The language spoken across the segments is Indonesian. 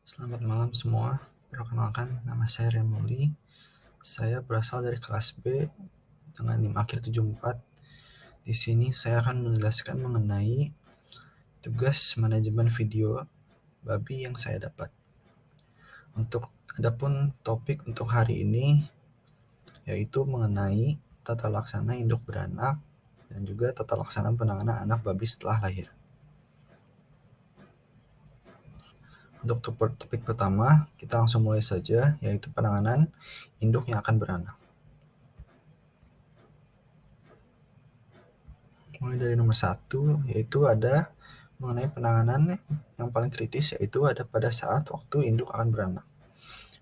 Selamat malam semua. Perkenalkan, nama saya Remuli. Saya berasal dari kelas B dengan NIM akhir 74. Di sini saya akan menjelaskan mengenai tugas manajemen video babi yang saya dapat. Adapun topik untuk hari ini yaitu mengenai tata laksana induk beranak dan juga tata laksana penanganan anak babi setelah lahir. Untuk topik pertama, kita langsung mulai saja, yaitu penanganan induk yang akan beranak. Mulai dari nomor 1, yaitu ada mengenai penanganan yang paling kritis, yaitu ada pada saat waktu induk akan beranak.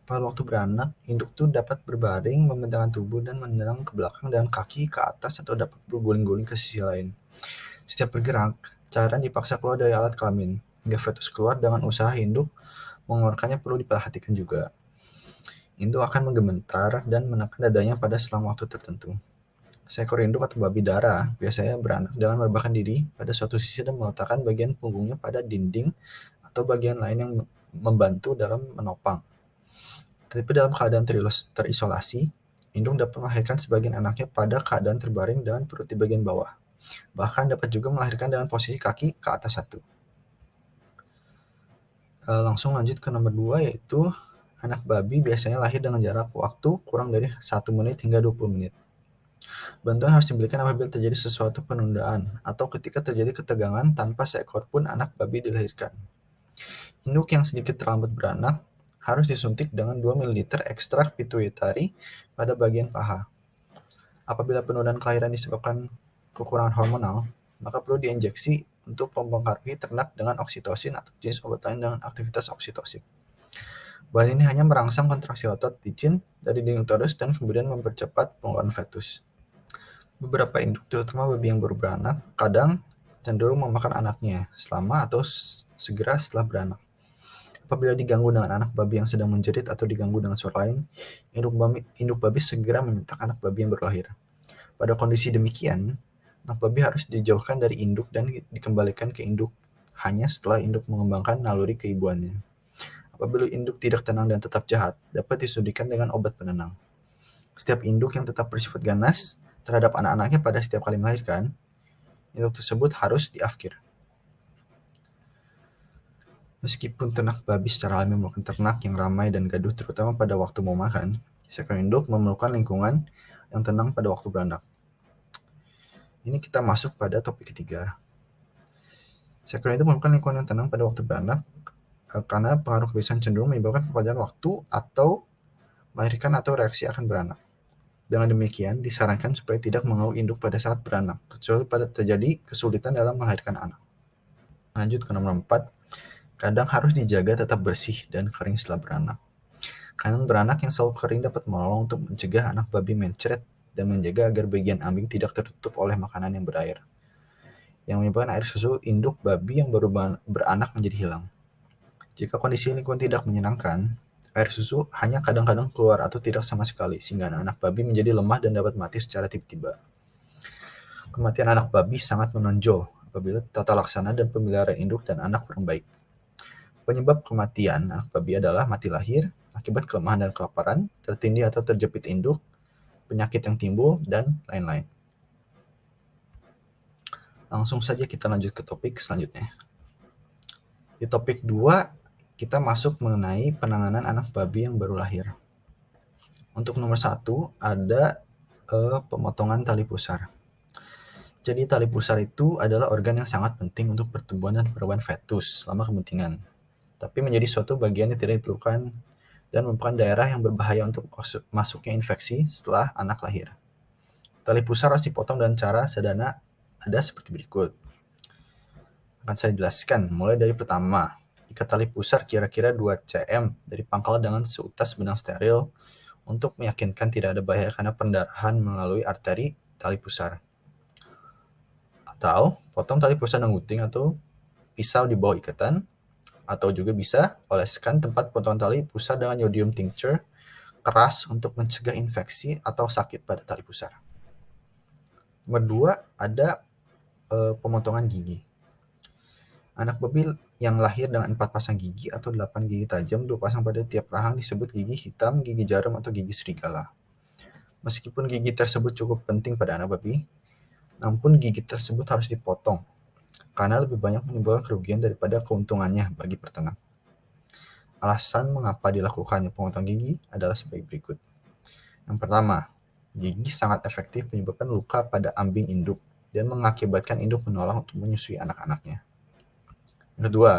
Pada waktu beranak, induk itu dapat berbaring, membentangkan tubuh, dan menendang ke belakang dan kaki ke atas atau dapat berguling-guling ke sisi lain. Setiap bergerak, cairan dipaksa keluar dari alat kelamin, hingga fetus keluar dengan usaha induk mengeluarkannya perlu diperhatikan juga. Induk akan menggemetar dan menekan dadanya pada selang waktu tertentu. Seekor induk atau babi dara biasanya beranak dengan merebahkan diri pada suatu sisi dan meletakkan bagian punggungnya pada dinding atau bagian lain yang membantu dalam menopang. Tetapi dalam keadaan terisolasi, induk dapat melahirkan sebagian anaknya pada keadaan terbaring dengan perut di bagian bawah. Bahkan dapat juga melahirkan dengan posisi kaki ke atas satu. Langsung lanjut ke nomor 2, yaitu anak babi biasanya lahir dengan jarak waktu kurang dari 1 menit hingga 20 menit. Bantuan harus diberikan apabila terjadi sesuatu penundaan atau ketika terjadi ketegangan tanpa seekor pun anak babi dilahirkan. Induk yang sedikit terlambat beranak harus disuntik dengan 2 ml ekstrak pituitari pada bagian paha. Apabila penundaan kelahiran disebabkan kekurangan hormonal, maka perlu diinjeksi untuk mempengaruhi ternak dengan oksitosin atau jenis obat lain dengan aktivitas oksitosin. Bahan ini hanya merangsang kontraksi otot licin dari dinding uterus dan kemudian mempercepat pengeluaran fetus. Beberapa induk, terutama babi yang baru beranak, kadang cenderung memakan anaknya selama atau segera setelah beranak. Apabila diganggu dengan anak babi yang sedang menjerit atau diganggu dengan suara lain, induk babi segera menyentak anak babi yang baru lahir. Pada kondisi demikian, anak babi harus dijauhkan dari induk dan dikembalikan ke induk hanya setelah induk mengembangkan naluri keibuannya. Apabila induk tidak tenang dan tetap jahat, dapat disuntikan dengan obat penenang. Setiap induk yang tetap bersifat ganas terhadap anak-anaknya pada setiap kali melahirkan, induk tersebut harus diafkir. Meskipun ternak babi secara alami merupakan ternak yang ramai dan gaduh terutama pada waktu mau makan, seekor induk memerlukan lingkungan yang tenang pada waktu beranak. Ini kita masuk pada topik ketiga. Seekor induk memerlukan lingkungan yang tenang pada waktu beranak karena pengaruh kebiasaan cenderung menyebabkan perpanjangan waktu atau melahirkan atau reaksi akan beranak. Dengan demikian, disarankan supaya tidak mengauk induk pada saat beranak, kecuali pada terjadi kesulitan dalam melahirkan anak. Lanjut ke nomor 4, kadang harus dijaga tetap bersih dan kering setelah beranak. Kandang beranak yang selalu kering dapat menolong untuk mencegah anak babi mencret dan menjaga agar bagian ambing tidak tertutup oleh makanan yang berair, yang menyebabkan air susu induk babi yang baru beranak menjadi hilang. Jika kondisi lingkungan tidak menyenangkan, air susu hanya kadang-kadang keluar atau tidak sama sekali, sehingga anak babi menjadi lemah dan dapat mati secara tiba-tiba. Kematian anak babi sangat menonjol apabila tata laksana dan pemeliharaan induk dan anak kurang baik. Penyebab kematian anak babi adalah mati lahir, akibat kelemahan dan kelaparan, tertindih atau terjepit induk, penyakit yang timbul, dan lain-lain. Langsung saja kita lanjut ke topik selanjutnya. Di topik 2, kita masuk mengenai penanganan anak babi yang baru lahir. Untuk nomor 1, ada pemotongan tali pusar. Jadi tali pusar itu adalah organ yang sangat penting untuk pertumbuhan dan perubahan fetus selama kepentingan. Tapi menjadi suatu bagian yang tidak diperlukan dan merupakan daerah yang berbahaya untuk masuknya infeksi setelah anak lahir. Tali pusar harus dipotong dengan cara sederhana ada seperti berikut. Akan saya jelaskan, mulai dari pertama, ikat tali pusar kira-kira 2 cm dari pangkal dengan seutas benang steril untuk meyakinkan tidak ada bahaya karena pendarahan melalui arteri tali pusar. Atau potong tali pusar dengan gunting atau pisau di bawah ikatan, atau juga bisa oleskan tempat potongan tali pusar dengan iodium tincture keras untuk mencegah infeksi atau sakit pada tali pusar. Nomor 2, ada pemotongan gigi. Anak babi yang lahir dengan 4 pasang gigi atau 8 gigi tajam, 2 pasang pada tiap rahang disebut gigi hitam, gigi jarum, atau gigi serigala. Meskipun gigi tersebut cukup penting pada anak babi, namun gigi tersebut harus dipotong karena lebih banyak menimbulkan kerugian daripada keuntungannya bagi peternak. Alasan mengapa dilakukannya pemotong gigi adalah sebagai berikut. Yang pertama, gigi sangat efektif menyebabkan luka pada ambing induk dan mengakibatkan induk menolak untuk menyusui anak-anaknya. Yang kedua,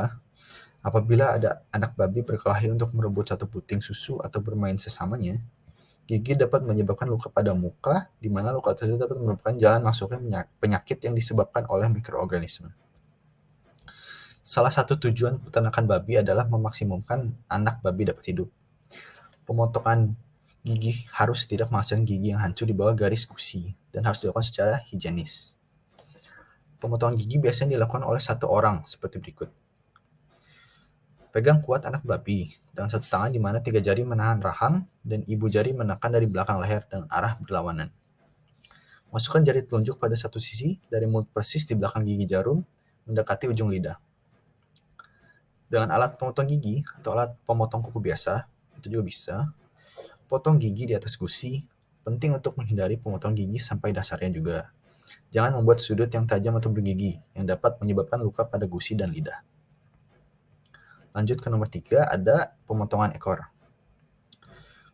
apabila ada anak babi berkelahi untuk merebut satu puting susu atau bermain sesamanya, gigi dapat menyebabkan luka pada muka, di mana luka tersebut dapat merupakan jalan masuknya penyakit yang disebabkan oleh mikroorganisme. Salah satu tujuan peternakan babi adalah memaksimumkan anak babi dapat hidup. Pemotongan gigi harus tidak menghasilkan gigi yang hancur di bawah garis gusi dan harus dilakukan secara higienis. Pemotongan gigi biasanya dilakukan oleh satu orang seperti berikut. Pegang kuat anak babi dengan satu tangan di mana 3 jari menahan rahang dan ibu jari menekan dari belakang leher dengan arah berlawanan. Masukkan jari telunjuk pada satu sisi dari mulut persis di belakang gigi jarum mendekati ujung lidah. Dengan alat pemotong gigi atau alat pemotong kuku biasa, itu juga bisa. Potong gigi di atas gusi, penting untuk menghindari pemotong gigi sampai dasarnya juga. Jangan membuat sudut yang tajam atau bergigi, yang dapat menyebabkan luka pada gusi dan lidah. Lanjut ke nomor 3, ada pemotongan ekor.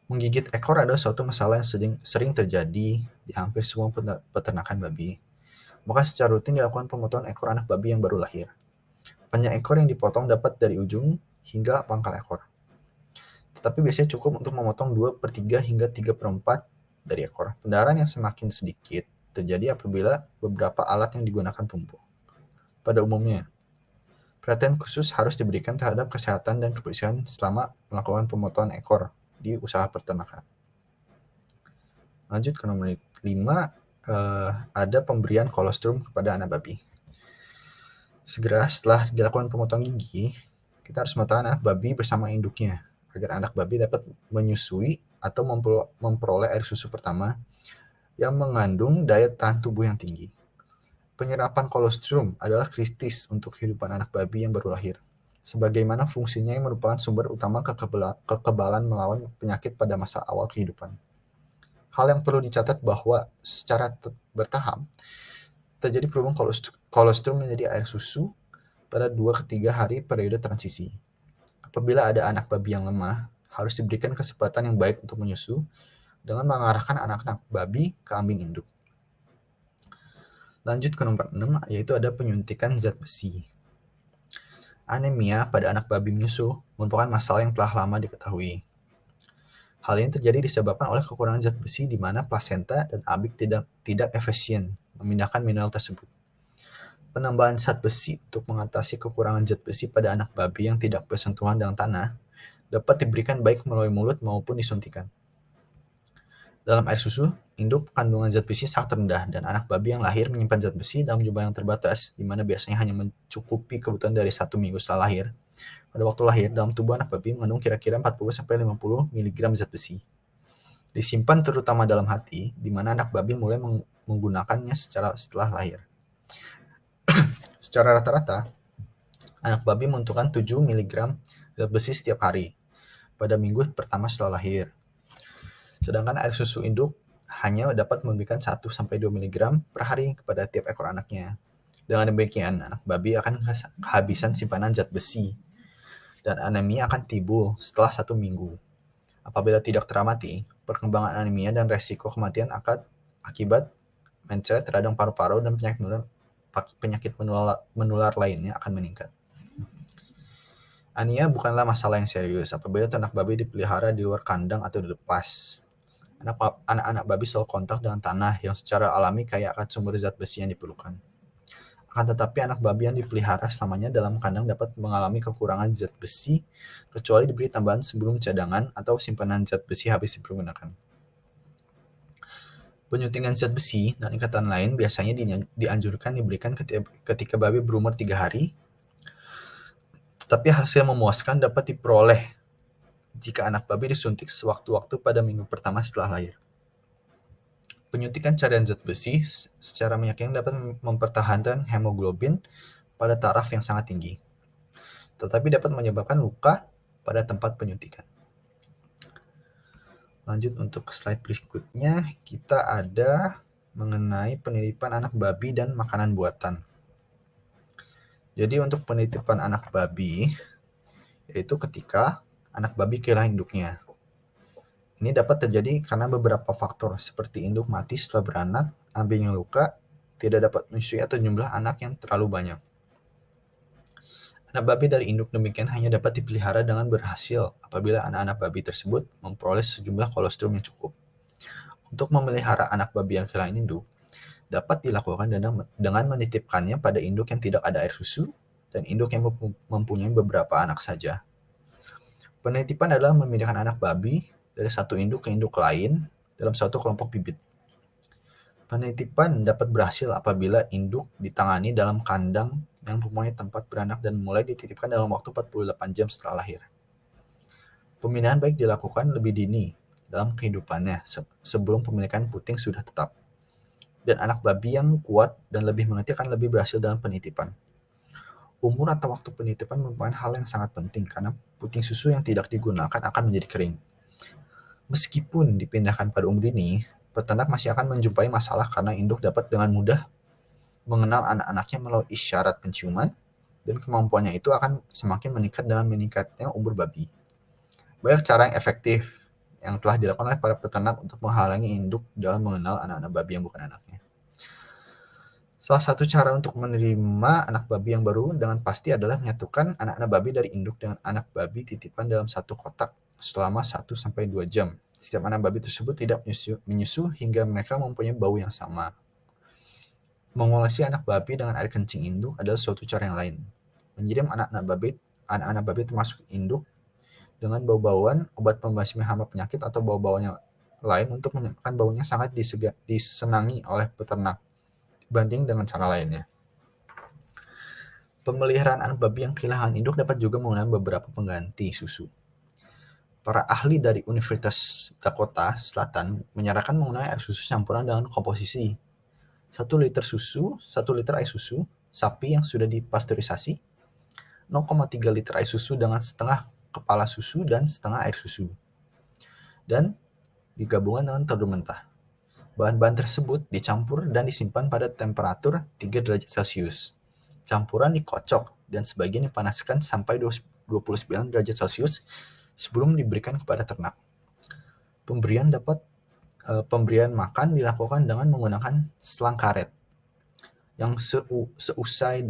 Menggigit ekor adalah suatu masalah yang sering terjadi di hampir semua peternakan babi. Maka secara rutin dilakukan pemotongan ekor anak babi yang baru lahir. Panjang ekor yang dipotong dapat dari ujung hingga pangkal ekor. Tetapi biasanya cukup untuk memotong 2/3 hingga 3/4 dari ekor. Pendarahan yang semakin sedikit terjadi apabila beberapa alat yang digunakan tumpul. Pada umumnya, perhatian khusus harus diberikan terhadap kesehatan dan kebersihan selama melakukan pemotongan ekor di usaha peternakan. Lanjut ke nomor 5, ada pemberian kolostrum kepada anak babi. Segera setelah dilakukan pemotongan gigi, kita harus memotong anak babi bersama induknya, agar anak babi dapat menyusui atau memperoleh air susu pertama yang mengandung daya tahan tubuh yang tinggi. Penyerapan kolostrum adalah kritis untuk kehidupan anak babi yang baru lahir, sebagaimana fungsinya yang merupakan sumber utama kekebalan melawan penyakit pada masa awal kehidupan. Hal yang perlu dicatat bahwa secara bertahap, terjadi perubahan kolostrum menjadi air susu pada 2-3 hari periode transisi. Apabila ada anak babi yang lemah, harus diberikan kesempatan yang baik untuk menyusu dengan mengarahkan anak-anak babi ke ambing induk. Lanjut ke nomor 6, yaitu ada penyuntikan zat besi. Anemia pada anak babi menyusu merupakan masalah yang telah lama diketahui. Hal ini terjadi disebabkan oleh kekurangan zat besi di mana plasenta dan abik tidak efisien memindahkan mineral tersebut. Penambahan zat besi untuk mengatasi kekurangan zat besi pada anak babi yang tidak bersentuhan dengan tanah dapat diberikan baik melalui mulut maupun disuntikan. Dalam air susu, induk kandungan zat besi sangat rendah dan anak babi yang lahir menyimpan zat besi dalam jumlah yang terbatas, di mana biasanya hanya mencukupi kebutuhan dari 1 minggu setelah lahir. Pada waktu lahir, dalam tubuh anak babi mengandung kira-kira 40-50 mg zat besi. Disimpan terutama dalam hati, di mana anak babi mulai menggunakannya setelah lahir. Secara rata-rata, anak babi membutuhkan 7 mg zat besi setiap hari pada minggu pertama setelah lahir. Sedangkan air susu induk hanya dapat memberikan 1-2 mg per hari kepada tiap ekor anaknya. Dengan demikian, anak babi akan kehabisan simpanan zat besi dan anemia akan timbul setelah 1 minggu. Apabila tidak teramati, perkembangan anemia dan resiko kematian akibat mencret radang paru-paru dan penyakit menular lainnya akan meningkat. Anemia bukanlah masalah yang serius apabila ternak babi dipelihara di luar kandang atau dilepas. Anak-anak babi selalu kontak dengan tanah yang secara alami kaya akan sumber zat besi yang diperlukan. Akan tetapi anak babi yang dipelihara selamanya dalam kandang dapat mengalami kekurangan zat besi kecuali diberi tambahan sebelum cadangan atau simpanan zat besi habis dipergunakan. Penyuntikan zat besi dan ikatan lain biasanya dianjurkan diberikan ketika babi berumur 3 hari, tetapi hasil memuaskan dapat diperoleh jika anak babi disuntik sewaktu-waktu pada minggu pertama setelah lahir. Penyuntikan cairan zat besi secara meyakinkan dapat mempertahankan hemoglobin pada taraf yang sangat tinggi. tetapi dapat menyebabkan luka pada tempat penyuntikan. Lanjut untuk slide berikutnya, kita ada mengenai penitipan anak babi dan makanan buatan. Jadi untuk penitipan anak babi, yaitu ketika anak babi kehilangan induknya. Ini dapat terjadi karena beberapa faktor seperti induk mati setelah beranak, ambing yang luka, tidak dapat menyusui atau jumlah anak yang terlalu banyak. Anak babi dari induk demikian hanya dapat dipelihara dengan berhasil apabila anak-anak babi tersebut memperoleh sejumlah kolostrum yang cukup. Untuk memelihara anak babi yang kehilangan induk, dapat dilakukan dengan menitipkannya pada induk yang tidak ada air susu dan induk yang mempunyai beberapa anak saja. Penitipan adalah memindahkan anak babi dari satu induk ke induk lain dalam suatu kelompok bibit. Penitipan dapat berhasil apabila induk ditangani dalam kandang yang mempunyai tempat beranak dan mulai dititipkan dalam waktu 48 jam setelah lahir. Pemindahan baik dilakukan lebih dini dalam kehidupannya sebelum pemilikan puting sudah tetap. Dan anak babi yang kuat dan lebih mengerti akan lebih berhasil dalam penitipan. Umur atau waktu penitipan merupakan hal yang sangat penting karena puting susu yang tidak digunakan akan menjadi kering. Meskipun dipindahkan pada umur dini, peternak masih akan menjumpai masalah karena induk dapat dengan mudah mengenal anak-anaknya melalui isyarat penciuman, dan kemampuannya itu akan semakin meningkat dengan meningkatnya umur babi. Banyak cara yang efektif yang telah dilakukan oleh para peternak untuk menghalangi induk dalam mengenal anak-anak babi yang bukan anaknya. Salah satu cara untuk menerima anak babi yang baru dengan pasti adalah menyatukan anak-anak babi dari induk dengan anak babi titipan dalam satu kotak selama 1-2 jam. Setiap anak babi tersebut tidak menyusu hingga mereka mempunyai bau yang sama. Mengolesi anak babi dengan air kencing induk adalah suatu cara yang lain. Menyiram anak-anak babi termasuk induk dengan bau-bauan obat pembasmi hama penyakit atau bau-bauan yang lain untuk menyebabkan baunya sangat disenangi oleh peternak dibanding dengan cara lainnya. Pemeliharaan anak babi yang kehilangan induk dapat juga menggunakan beberapa pengganti susu. Para ahli dari Universitas Dakota Selatan menyarankan menggunakan air susu campuran dengan komposisi 1 liter air susu sapi yang sudah dipasteurisasi, 0,3 liter air susu dengan setengah kepala susu dan setengah air susu, dan digabungkan dengan telur mentah. Bahan-bahan tersebut dicampur dan disimpan pada temperatur 3 derajat Celcius. Campuran dikocok dan sebagian dipanaskan sampai 29 derajat Celcius sebelum diberikan kepada ternak. Pemberian makan dilakukan dengan menggunakan selang karet yang sesuai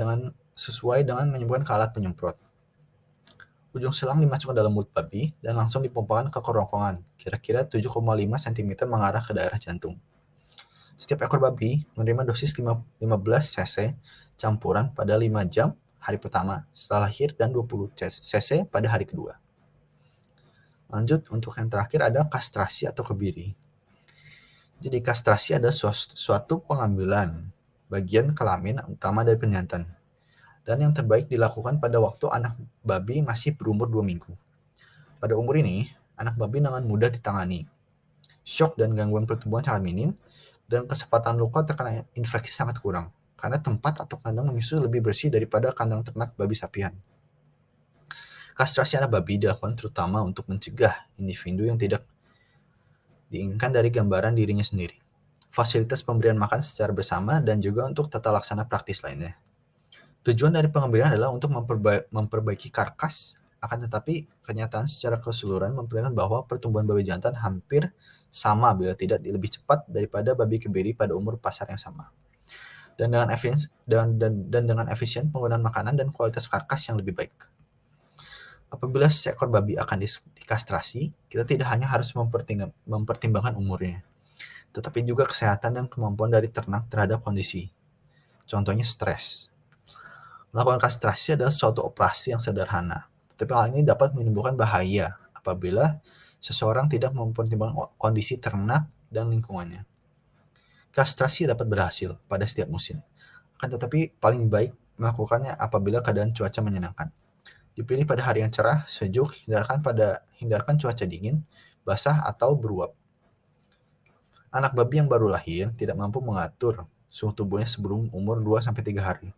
dengan menyembuhkan ke alat penyemprot. Ujung selang dimasukkan dalam mulut babi dan langsung dipompakan ke kerongkongan, kira-kira 7,5 cm mengarah ke daerah jantung. Setiap ekor babi menerima dosis 15 cc campuran pada 5 jam hari pertama setelah lahir dan 20 cc pada hari kedua. Lanjut, untuk yang terakhir ada kastrasi atau kebiri. Jadi kastrasi adalah suatu pengambilan bagian kelamin utama dari penjantan, dan yang terbaik dilakukan pada waktu anak babi masih berumur 2 minggu. Pada umur ini, anak babi dengan mudah ditangani. Shock dan gangguan pertumbuhan sangat minim, dan kesempatan luka terkena infeksi sangat kurang, karena tempat atau kandang menyusui lebih bersih daripada kandang ternak babi sapian. Kastrasi anak babi dilakukan terutama untuk mencegah individu yang tidak diinginkan dari gambaran dirinya sendiri, fasilitas pemberian makan secara bersama, dan juga untuk tata laksana praktis lainnya. Tujuan dari pengambilan adalah untuk memperbaiki karkas, akan tetapi kenyataan secara keseluruhan memperlihatkan bahwa pertumbuhan babi jantan hampir sama bila tidak lebih cepat daripada babi kebiri pada umur pasar yang sama. Dan dengan efisien penggunaan makanan dan kualitas karkas yang lebih baik. Apabila seekor babi akan dikastrasi, kita tidak hanya harus mempertimbangkan umurnya, tetapi juga kesehatan dan kemampuan dari ternak terhadap kondisi. Contohnya stres. Melakukan kastrasi adalah suatu operasi yang sederhana, tetapi hal ini dapat menimbulkan bahaya apabila seseorang tidak mempertimbangkan kondisi ternak dan lingkungannya. Kastrasi dapat berhasil pada setiap musim, akan tetapi paling baik melakukannya apabila keadaan cuaca menyenangkan. Dipilih pada hari yang cerah, sejuk, hindarkan cuaca dingin, basah, atau beruap. Anak babi yang baru lahir tidak mampu mengatur suhu tubuhnya sebelum umur 2-3 hari.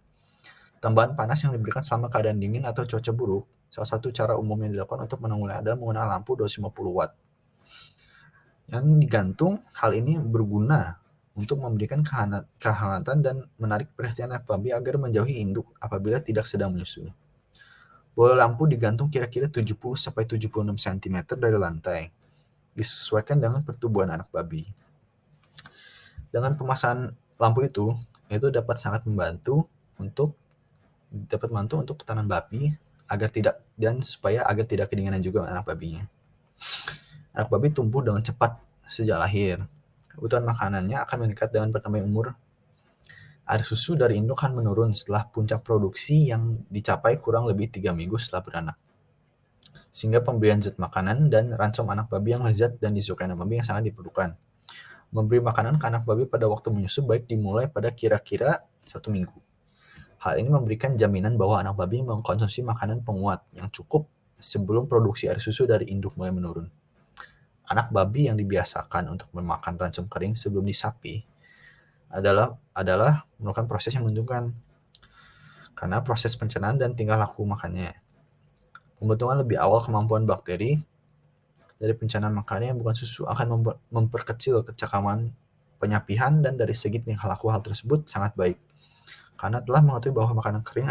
Tambahan panas yang diberikan selama keadaan dingin atau cuaca buruk, salah satu cara umum yang dilakukan untuk menanggulangi adalah menggunakan lampu 250 watt. Yang digantung, hal ini berguna untuk memberikan kehangatan dan menarik perhatian anak babi agar menjauhi induk apabila tidak sedang menyusui. Bola lampu digantung kira-kira 70-76 cm dari lantai, disesuaikan dengan pertumbuhan anak babi. Dengan pemasangan lampu itu dapat sangat membantu untuk ketahanan babi agar tidak kedinginan juga anak babinya. Anak babi tumbuh dengan cepat sejak lahir. Kebutuhan makanannya akan meningkat dengan bertambahnya umur. Air susu dari induk akan menurun setelah puncak produksi yang dicapai kurang lebih 3 minggu setelah beranak. Sehingga pemberian zat makanan dan ransom anak babi yang lezat dan disukai anak babi yang sangat diperlukan. Memberi makanan ke anak babi pada waktu menyusu baik dimulai pada kira-kira 1 minggu. Hal ini memberikan jaminan bahwa anak babi mengkonsumsi makanan penguat yang cukup sebelum produksi air susu dari induk mulai menurun. Anak babi yang dibiasakan untuk memakan ransom kering sebelum disapi adalah merupakan proses yang menentukan karena proses pencernaan dan tingkah laku makannya. Pembentukan lebih awal kemampuan bakteri dari pencernaan makanan yang bukan susu akan memperkecil kecakapan penyapihan, dan dari segi tingkah laku hal tersebut sangat baik karena telah mengetahui bahwa makanan kering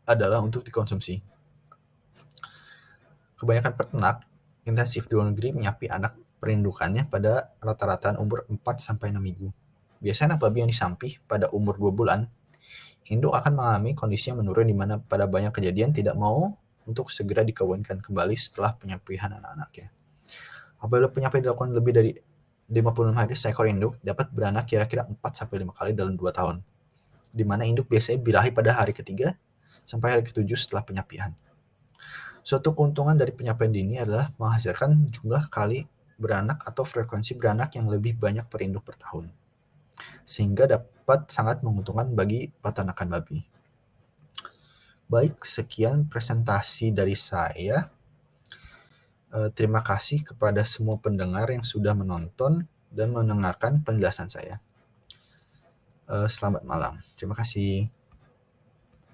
adalah untuk dikonsumsi. Kebanyakan peternak intensif di luar negeri menyapi anak perindukannya pada rata-rata umur 4-6 minggu. Biasanya anak babi yang disampih pada umur 2 bulan, induk akan mengalami kondisi yang menurun di mana pada banyak kejadian tidak mau untuk segera dikawinkan kembali setelah penyapihan anak-anaknya. Apabila penyapian dilakukan lebih dari 56 hari, seekor induk dapat beranak kira-kira 4-5 kali dalam 2 tahun, di mana induk biasanya birahi pada hari ketiga sampai hari ketujuh setelah penyapian. Suatu keuntungan dari penyapian dini adalah menghasilkan jumlah kali beranak atau frekuensi beranak yang lebih banyak per induk per tahun, sehingga dapat sangat menguntungkan bagi peternakan babi. Baik, sekian presentasi dari saya. Terima kasih kepada semua pendengar yang sudah menonton dan mendengarkan penjelasan saya. Selamat malam. Terima kasih.